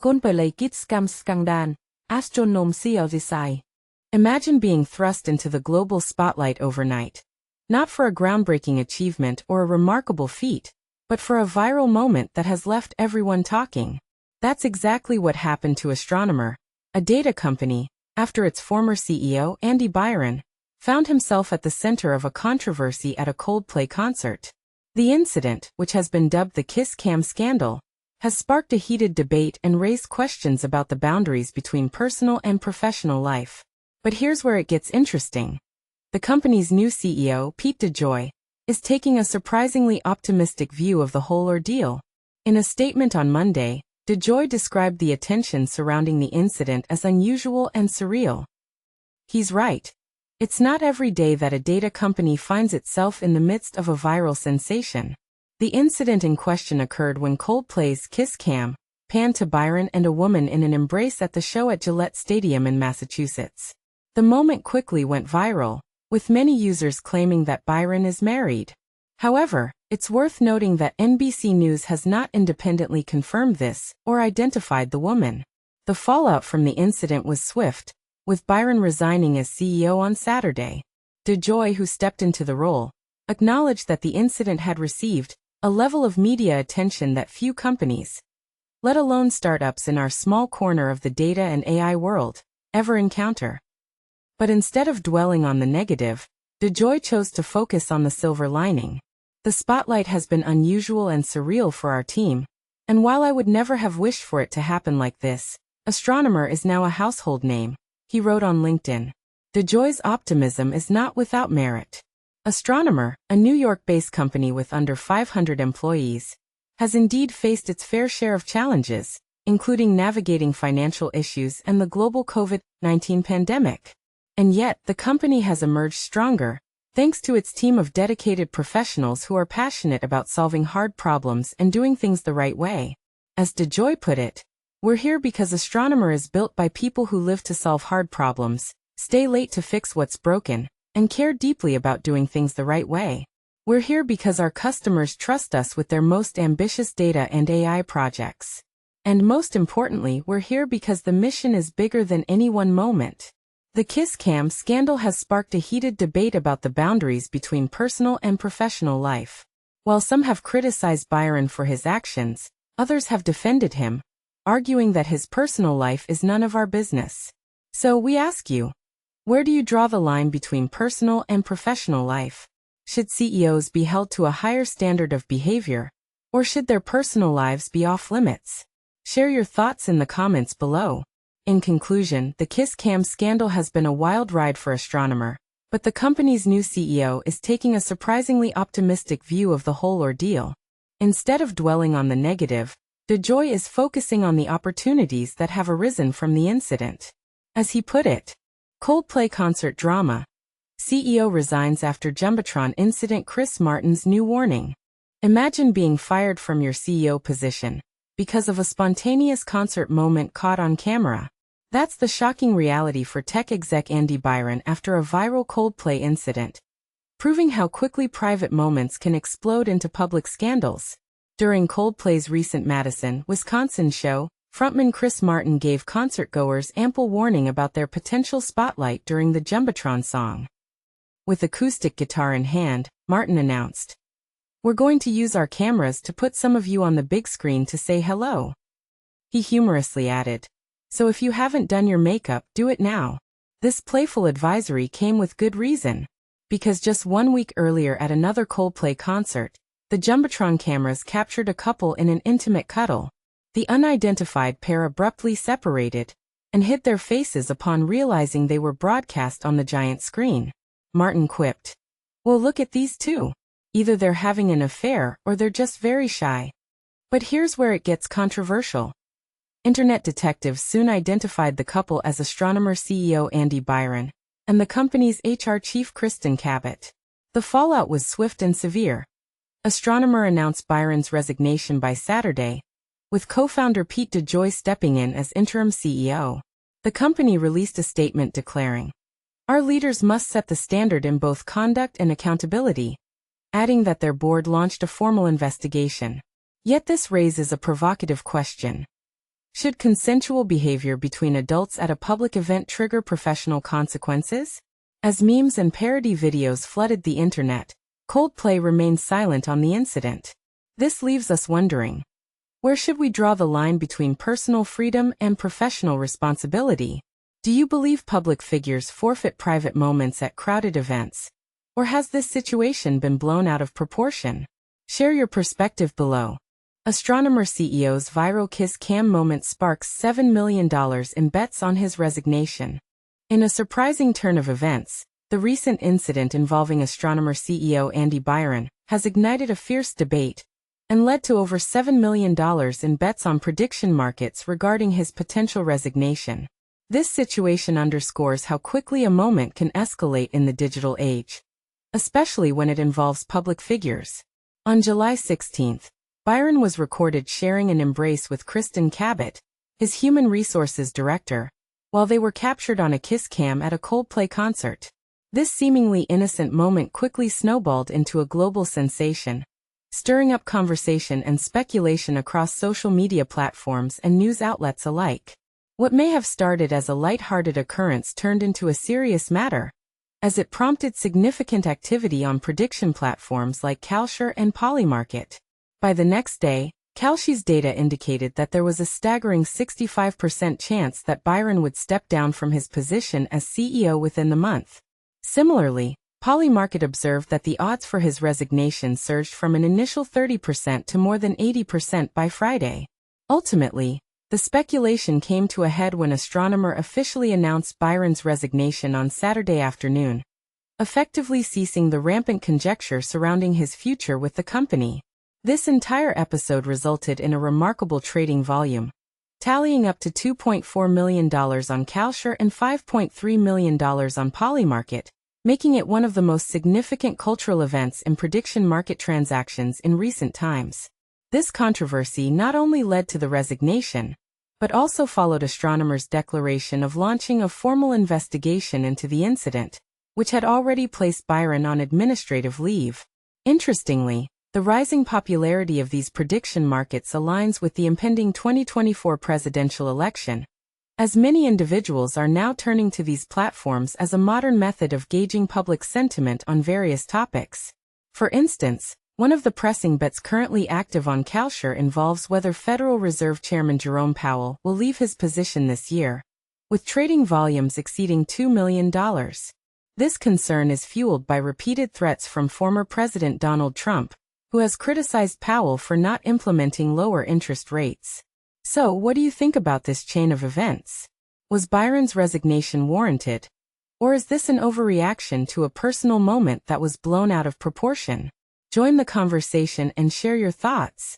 Coldplay scam scandal, Astronomer CEO Resigns. Imagine being thrust into the global spotlight overnight. Not for a groundbreaking achievement or a remarkable feat, but for a viral moment that has left everyone talking. That's exactly what happened to Astronomer, a data company, after its former CEO, Byron, found himself at the center of a controversy at a Coldplay concert. The incident, which has been dubbed the Kiss Cam scandal, has sparked a heated debate and raised questions about the boundaries between personal and professional life. But here's where it gets interesting. The company's new CEO, DeJoy, is taking a surprisingly optimistic view of the whole ordeal. In a statement on Monday, DeJoy described the attention surrounding the incident as unusual and surreal. He's right. It's not every day that a data company finds itself in the midst of a viral sensation. The incident in question occurred when Coldplay's Kiss Cam panned to Byron and a woman in an embrace at the show at Gillette Stadium in Massachusetts. The moment quickly went viral, with many users claiming that Byron is married. However, it's worth noting that NBC News has not independently confirmed this or identified the woman. The fallout from the incident was swift, with Byron resigning as CEO on Saturday. DeJoy, who stepped into the role, acknowledged that the incident had received a level of media attention that few companies, let alone startups in our small corner of the data and AI world, ever encounter. But instead of dwelling on the negative, DeJoy chose to focus on the silver lining. The spotlight has been unusual and surreal for our team, and while I would never have wished for it to happen like this, Astronomer is now a household name, he wrote on LinkedIn. DeJoy's optimism is not without merit. Astronomer, a New York-based company with under 500 employees, has indeed faced its fair share of challenges, including navigating financial issues and the global COVID-19 pandemic. And yet, the company has emerged stronger, thanks to its team of dedicated professionals who are passionate about solving hard problems and doing things the right way. As DeJoy put it, "We're here because Astronomer is built by people who live to solve hard problems, stay late to fix what's broken, and care deeply about doing things the right way. We're here because our customers trust us with their most ambitious data and AI projects. And most importantly, we're here because the mission is bigger than any one moment." The Kiss Cam scandal has sparked a heated debate about the boundaries between personal and professional life. While some have criticized Byron for his actions, others have defended him, arguing that his personal life is none of our business. So we ask you, where do you draw the line between personal and professional life? Should CEOs be held to a higher standard of behavior, or should their personal lives be off limits? Share your thoughts in the comments below. In conclusion, the Kiss Cam scandal has been a wild ride for Astronomer, but the company's new CEO is taking a surprisingly optimistic view of the whole ordeal. Instead of dwelling on the negative, DeJoy is focusing on the opportunities that have arisen from the incident. As he put it, Coldplay concert drama. CEO resigns after Jumbotron incident. Chris Martin's new warning. Imagine being fired from your CEO position because of a spontaneous concert moment caught on camera. That's the shocking reality for tech exec Byron after a viral Coldplay incident, proving how quickly private moments can explode into public scandals. During Coldplay's recent Madison, Wisconsin show, frontman Chris Martin gave concertgoers ample warning about their potential spotlight during the Jumbotron song. With acoustic guitar in hand, Martin announced, "We're going to use our cameras to put some of you on the big screen to say hello." He humorously added, "So if you haven't done your makeup, do it now." This playful advisory came with good reason, because just 1 week earlier at another Coldplay concert, the Jumbotron cameras captured a couple in an intimate cuddle. The unidentified pair abruptly separated and hid their faces upon realizing they were broadcast on the giant screen. Martin quipped, "Well, look at these two. Either they're having an affair or they're just very shy." But here's where it gets controversial. Internet detectives soon identified the couple as Astronomer CEO Byron and the company's HR chief Kristen Cabot. The fallout was swift and severe. Astronomer announced Byron's resignation by Saturday, with co-founder DeJoy stepping in as interim CEO. The company released a statement declaring, "Our leaders must set the standard in both conduct and accountability," adding that their board launched a formal investigation. Yet this raises a provocative question. Should consensual behavior between adults at a public event trigger professional consequences? As memes and parody videos flooded the internet, Coldplay remained silent on the incident. This leaves us wondering, where should we draw the line between personal freedom and professional responsibility? Do you believe public figures forfeit private moments at crowded events? Or has this situation been blown out of proportion? Share your perspective below. Astronomer CEO's viral kiss cam moment sparks $7 million in bets on his resignation. In a surprising turn of events, the recent incident involving Astronomer CEO Byron has ignited a fierce debate and led to over $7 million in bets on prediction markets regarding his potential resignation. This situation underscores how quickly a moment can escalate in the digital age, especially when it involves public figures. On July 16, Byron was recorded sharing an embrace with Kristen Cabot, his human resources director, while they were captured on a kiss cam at a Coldplay concert. This seemingly innocent moment quickly snowballed into a global sensation, stirring up conversation and speculation across social media platforms and news outlets alike. What may have started as a light-hearted occurrence turned into a serious matter, as it prompted significant activity on prediction platforms like Kalshi and Polymarket. By the next day, Kalshi's data indicated that there was a staggering 65% chance that Byron would step down from his position as CEO within the month. Similarly, Polymarket observed that the odds for his resignation surged from an initial 30% to more than 80% by Friday. Ultimately, the speculation came to a head when Astronomer officially announced Byron's resignation on Saturday afternoon, effectively ceasing the rampant conjecture surrounding his future with the company. This entire episode resulted in a remarkable trading volume, tallying up to $2.4 million on Kalshi and $5.3 million on Polymarket, making it one of the most significant cultural events in prediction market transactions in recent times. This controversy not only led to the resignation, but also followed Astronomer's declaration of launching a formal investigation into the incident, which had already placed Byron on administrative leave. Interestingly, the rising popularity of these prediction markets aligns with the impending 2024 presidential election, as many individuals are now turning to these platforms as a modern method of gauging public sentiment on various topics. For instance, one of the pressing bets currently active on Kalshi involves whether Federal Reserve Chairman Jerome Powell will leave his position this year, with trading volumes exceeding $2 million. This concern is fueled by repeated threats from former President Donald Trump, who has criticized Powell for not implementing lower interest rates. So, what do you think about this chain of events? Was Byron's resignation warranted? Or is this an overreaction to a personal moment that was blown out of proportion? Join the conversation and share your thoughts.